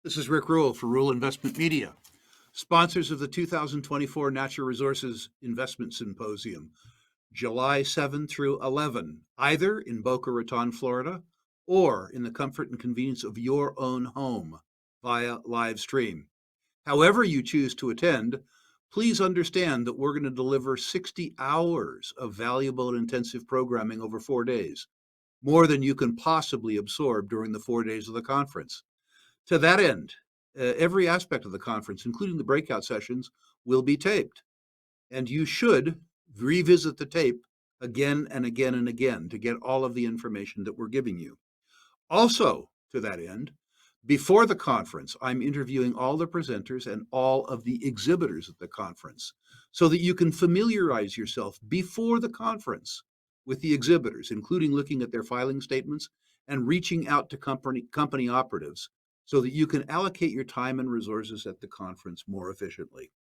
This is Rick Rule for Rule Investment Media, sponsors of the 2024 Natural Resources Investment Symposium, July 7 through 11, either in Boca Raton, Florida, or in the comfort and convenience of your own home via live stream. However you choose to attend, please understand that we're going to deliver 60 hours of valuable and intensive programming over 4 days, more than you can possibly absorb during the 4 days of the conference. To that end, every aspect of the conference, including the breakout sessions, will be taped. And you should revisit the tape again and again and again to get all of the information that we're giving you. Also, to that end, before the conference, I'm interviewing all the presenters and all of the exhibitors at the conference so that you can familiarize yourself before the conference with the exhibitors, including looking at their filing statements and reaching out to company operatives so that you can allocate your time and resources at the conference more efficiently.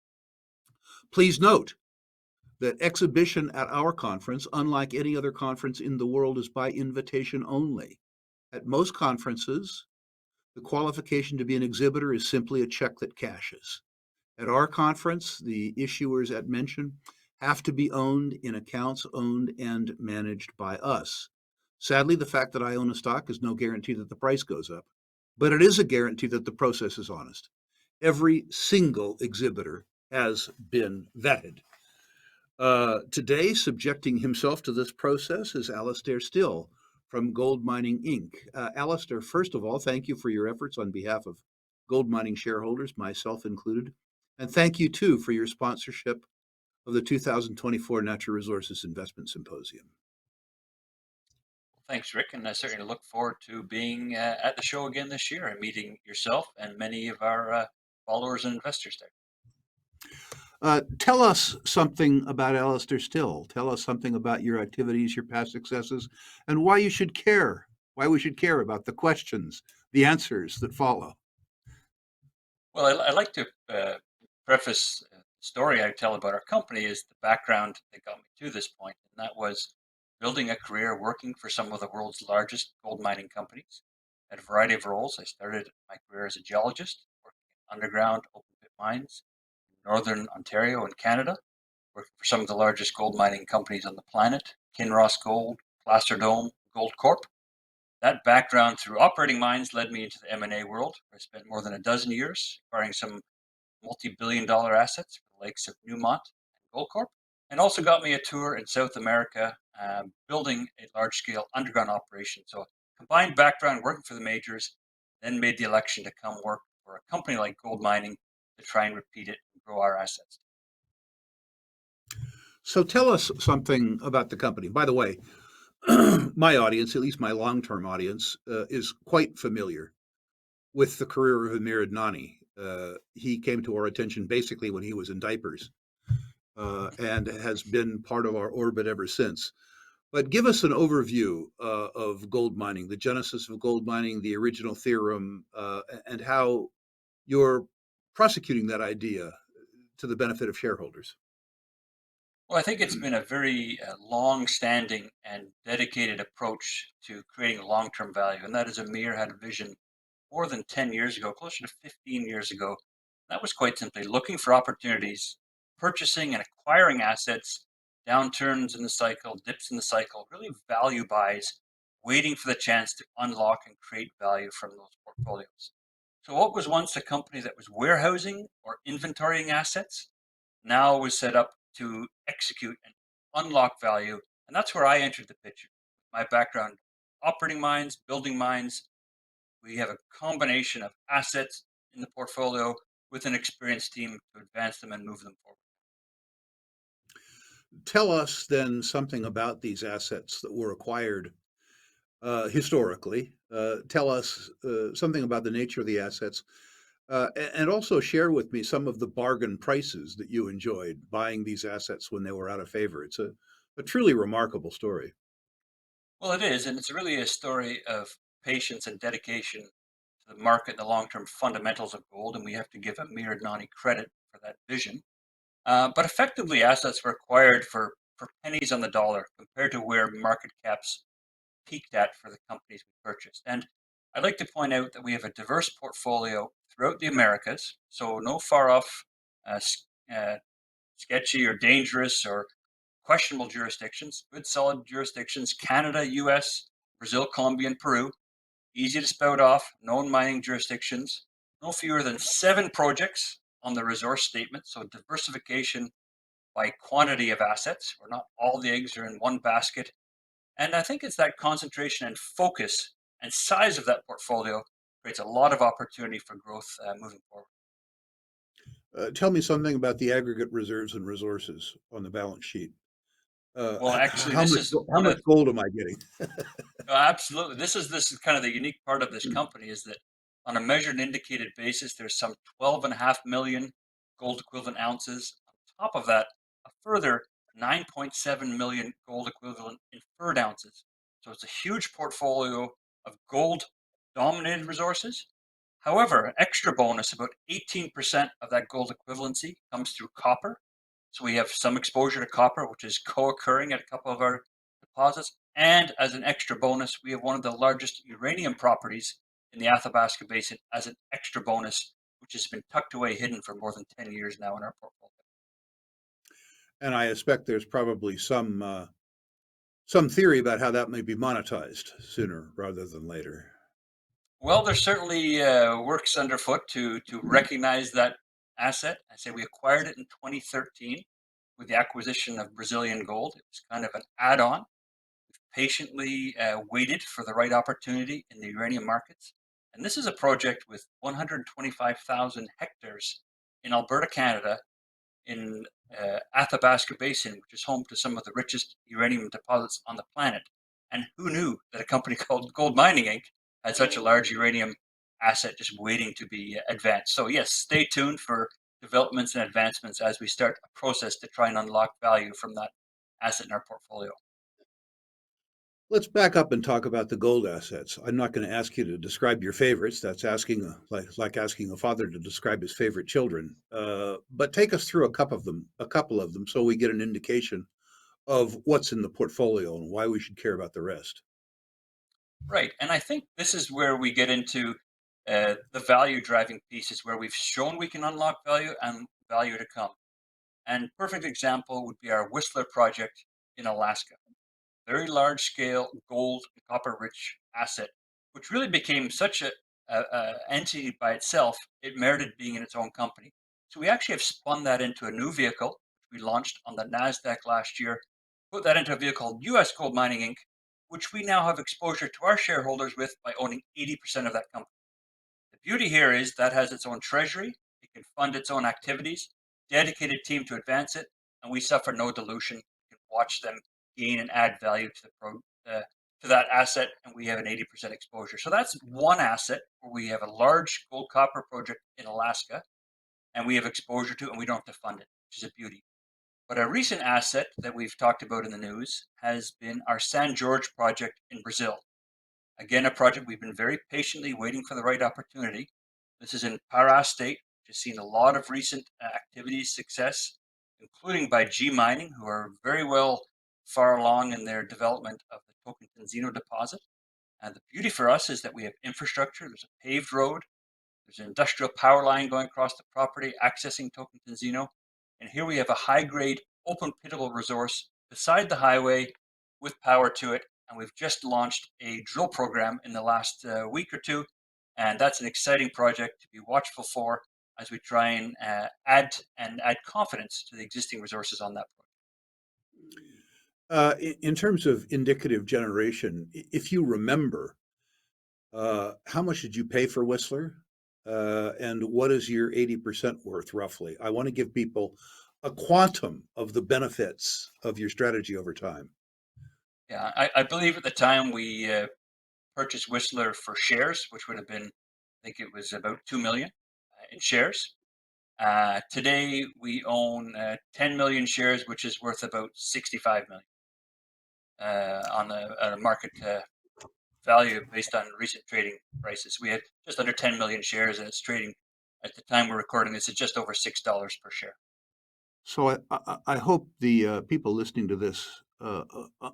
Please note that exhibition at our conference, unlike any other conference in the world, is by invitation only. At most conferences, the qualification to be an exhibitor is simply a check that cashes. At our conference, the issuers at mention have to be owned in accounts owned and managed by us. Sadly, the fact that I own a stock is no guarantee that the price goes up, but it is a guarantee that the process is honest. Every single exhibitor has been vetted. Today, subjecting himself to this process is Alastair Still from Gold Mining Inc. Alastair, first of all, thank you for your efforts on behalf of gold mining shareholders, myself included. And thank you, too, for your sponsorship of the 2024 Natural Resources Investment Symposium. Thanks, Rick, and I certainly look forward to being at the show again this year and meeting yourself and many of our followers and investors there. Tell us something about Alastair Still. Tell us something about your activities, your past successes, and why you should care, why we should care about the questions, the answers that follow. Well, I like to preface the story I tell about our company is the background that got me to this point, and that was building a career working for some of the world's largest gold mining companies at a variety of roles. I started my career as a geologist, working in underground open pit mines in northern Ontario and Canada, working for some of the largest gold mining companies on the planet, Kinross Gold, Placer Dome, Gold Corp. That background through operating mines led me into the M&A world, where I spent more than a dozen years acquiring some multi-billion-dollar assets for the likes of Newmont and Goldcorp, and also got me a tour in South America, building a large-scale underground operation. So combined background working for the majors, then made the election to come work for a company like Gold Mining to try and repeat it and grow our assets. So tell us something about the company. By the way, my audience, at least my long-term audience, is quite familiar with the career of Amir Adnani. He came to our attention basically when he was in diapers and has been part of our orbit ever since. But give us an overview of gold mining, the genesis of gold mining, the original theorem, and how you're prosecuting that idea to the benefit of shareholders. Well, I think it's been a very long-standing and dedicated approach to creating long-term value, and that is Amir had a vision more than 10 years ago, closer to 15 years ago. That was quite simply looking for opportunities, purchasing and acquiring assets, downturns in the cycle, dips in the cycle, really value buys, waiting for the chance to unlock and create value from those portfolios. So what was once a company that was warehousing or inventorying assets now was set up to execute and unlock value. And that's where I entered the picture. My background, operating mines, building mines, we have a combination of assets in the portfolio with an experienced team to advance them and move them forward. Tell us then something about these assets that were acquired historically. Tell us something about the nature of the assets, and also share with me some of the bargain prices that you enjoyed buying these assets when they were out of favor. It's a truly remarkable story. Well, it is, and it's really a story of patience and dedication to the market and the long-term fundamentals of gold, and we have to give Amir Adnani credit for that vision. But effectively, assets were acquired for pennies on the dollar compared to where market caps peaked at for the companies we purchased. And I'd like to point out that we have a diverse portfolio throughout the Americas, so no far off, sketchy or dangerous or questionable jurisdictions, good solid jurisdictions, Canada, US, Brazil, Colombia, and Peru. Easy to spout off, known mining jurisdictions, no fewer than 7 projects on the resource statement, so diversification by quantity of assets, where not all the eggs are in one basket. And I think it's that concentration and focus and size of that portfolio creates a lot of opportunity for growth moving forward. Tell me something about the aggregate reserves and resources on the balance sheet. Well, actually, How this much is how one much of gold am I getting? absolutely. This is kind of the unique part of this company is that on a measured and indicated basis, there's some 12.5 million gold equivalent ounces. On top of that, a further 9.7 million gold equivalent inferred ounces. So it's a huge portfolio of gold dominated resources. However, extra bonus, about 18% of that gold equivalency comes through copper. So we have some exposure to copper, which is co-occurring at a couple of our deposits. And as an extra bonus, we have one of the largest uranium properties in the Athabasca Basin as an extra bonus, which has been tucked away hidden for more than 10 years now in our portfolio. And I expect there's probably some theory about how that may be monetized sooner rather than later. Well, there's certainly works underfoot to recognize that asset. I say we acquired it in 2013 with the acquisition of Brazilian gold. It was kind of an add-on. Patiently waited for the right opportunity in the uranium markets. And this is a project with 125,000 hectares in Alberta, Canada, in Athabasca Basin, which is home to some of the richest uranium deposits on the planet. And who knew that a company called Gold Mining Inc. had such a large uranium asset just waiting to be advanced? So yes, stay tuned for developments and advancements as we start a process to try and unlock value from that asset in our portfolio. Let's back up and talk about the gold assets. I'm not going to ask you to describe your favorites. That's asking like asking a father to describe his favorite children. But take us through a couple of them, so we get an indication of what's in the portfolio and why we should care about the rest. Right. And I think this is where we get into the value driving pieces where we've shown we can unlock value and value to come. And perfect example would be our Whistler project in Alaska. Very large scale gold and copper rich asset, which really became such a entity by itself, it merited being in its own company. So we actually have spun that into a new vehicle, which we launched on the NASDAQ last year, put that into a vehicle called US Gold Mining Inc., which we now have exposure to our shareholders with by owning 80% of that company. The beauty here is that has its own treasury, it can fund its own activities, dedicated team to advance it, and we suffer no dilution. We can watch them gain and add value to to that asset, and we have an 80% exposure. So that's one asset where we have a large gold copper project in Alaska, and we have exposure to, and we don't have to fund it, which is a beauty. But a recent asset that we've talked about in the news has been our San Jorge project in Brazil. Again, a project we've been very patiently waiting for the right opportunity. This is in Pará State, which has seen a lot of recent activities, success, including by G Mining, who are very well far along in their development of the Tocantinzinho deposit. And the beauty for us is that we have infrastructure. There's a paved road. There's an industrial power line going across the property, accessing Tocantinzinho. And here we have a high-grade, open pitable resource beside the highway with power to it. And we've just launched a drill program in the last week or two. And that's an exciting project to be watchful for as we try and add confidence to the existing resources on that project. In terms of indicative generation, if you remember, how much did you pay for Whistler? And what is your 80% worth roughly? I want to give people a quantum of the benefits of your strategy over time. Yeah, I believe at the time we purchased Whistler for shares, which would have been, I think it was about 2 million in shares. Today we own 10 million shares, which is worth about 65 million on the market value based on recent trading prices. We had just under 10 million shares, and it's trading at the time we're recording this at just over $6 per share. So I hope the people listening to this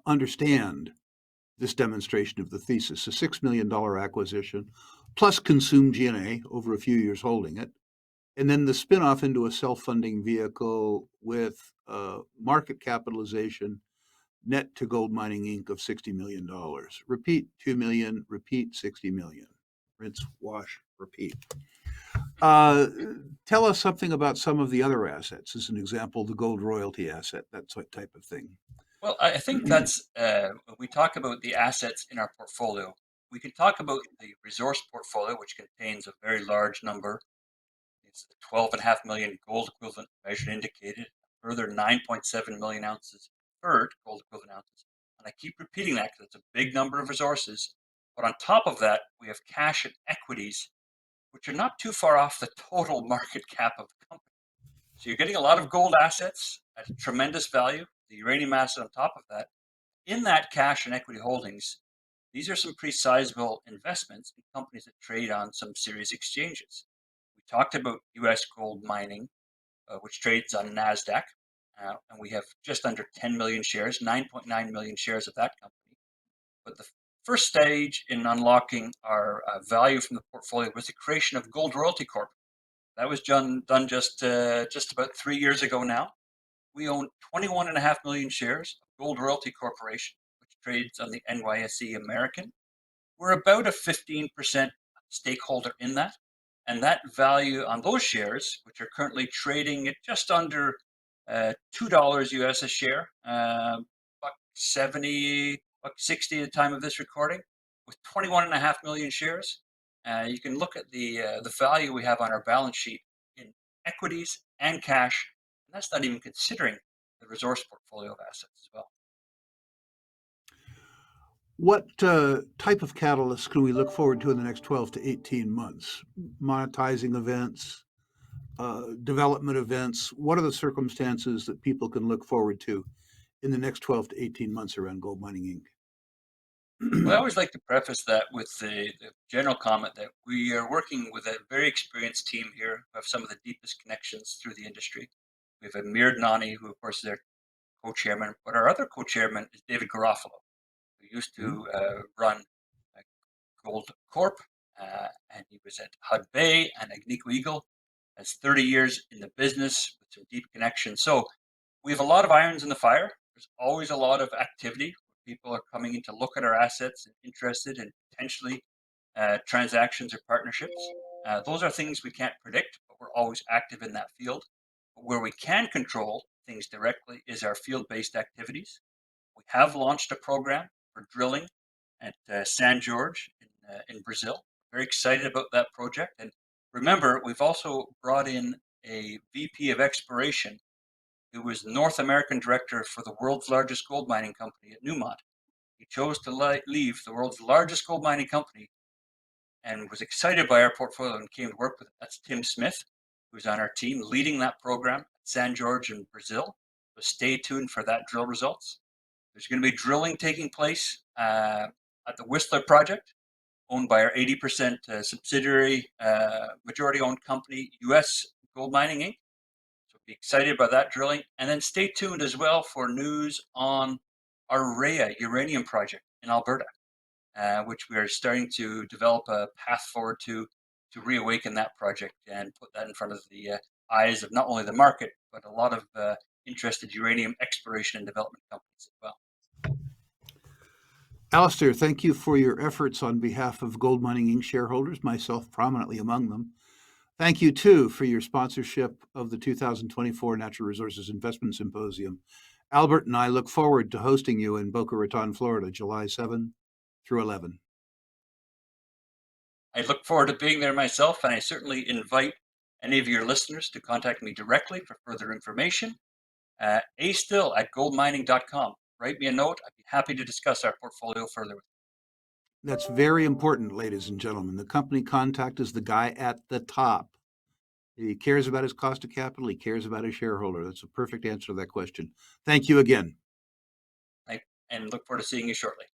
understand this demonstration of the thesis. A $6 million acquisition, plus consume G&A over a few years holding it, and then the spin-off into a self-funding vehicle with market capitalization net to Gold Mining Inc. of $60 million. Repeat, 2 million, repeat, 60 million. Rinse, wash, repeat. Tell us something about some of the other assets. As an example, the gold royalty asset, that type of thing. Well, I think that's when we talk about the assets in our portfolio, we can talk about the resource portfolio, which contains a very large number. It's 12.5 million gold equivalent measured indicated, a further 9.7 million ounces inferred gold equivalent ounces. And I keep repeating that because it's a big number of resources. But on top of that, we have cash and equities, which are not too far off the total market cap of the company. So you're getting a lot of gold assets at a tremendous value, the uranium asset on top of that. In that cash and equity holdings, these are some pretty sizable investments in companies that trade on some serious exchanges. We talked about US Gold Mining, which trades on NASDAQ, and we have just under 10 million shares, 9.9 million shares of that company. But the first stage in unlocking our value from the portfolio was the creation of Gold Royalty Corp. That was done just about 3 years ago now. We own 21.5 million shares of Gold Royalty Corporation, which trades on the NYSE American. We're about a 15% stakeholder in that. And that value on those shares, which are currently trading at just under $2 US a share, $1.70, $1.60 at the time of this recording, with 21.5 million shares. You can look at the value we have on our balance sheet in equities and cash, and that's not even considering the resource portfolio of assets as well. What type of catalysts can we look forward to in the next 12 to 18 months? Monetizing events, development events? What are the circumstances that people can look forward to in the next 12 to 18 months around Gold Mining Inc.? Well, I always like to preface that with the general comment that we are working with a very experienced team here who have some of the deepest connections through the industry. We have Amir Nani, who of course is our co-chairman, but our other co-chairman is David Garofalo, who used to run Gold Corp, and he was at Hud Bay and Agnico Eagle. Has 30 years in the business with some deep connections. So we have a lot of irons in the fire. There's always a lot of activity. People are coming in to look at our assets and interested in potentially transactions or partnerships. Those are things we can't predict, but we're always active in that field. But where we can control things directly is our field-based activities. We have launched a program for drilling at San Jorge in Brazil. Very excited about that project. And remember, we've also brought in a VP of exploration who was North American director for the world's largest gold mining company at Newmont. He chose to leave the world's largest gold mining company and was excited by our portfolio and came to work with it. That's Tim Smith, who's on our team leading that program at San Jorge in Brazil. So stay tuned for that drill results. There's going to be drilling taking place at the Whistler project, owned by our 80% subsidiary, majority-owned company, US Gold Mining Inc. So be excited about that drilling. And then stay tuned as well for news on our Rhea uranium project in Alberta, which we are starting to develop a path forward to reawaken that project and put that in front of the eyes of not only the market, but a lot of interested uranium exploration and development companies as well. Alastair, thank you for your efforts on behalf of Gold Mining Inc. shareholders, myself prominently among them. Thank you, too, for your sponsorship of the 2024 Natural Resources Investment Symposium. Albert and I look forward to hosting you in Boca Raton, Florida, July 7 through 11. I look forward to being there myself, and I certainly invite any of your listeners to contact me directly for further information. astill@goldmining.com. Write me a note. I'd be happy to discuss our portfolio further with you. That's very important, ladies and gentlemen. The company contact is the guy at the top. He cares about his cost of capital. He cares about his shareholder. That's a perfect answer to that question. Thank you again. And look forward to seeing you shortly.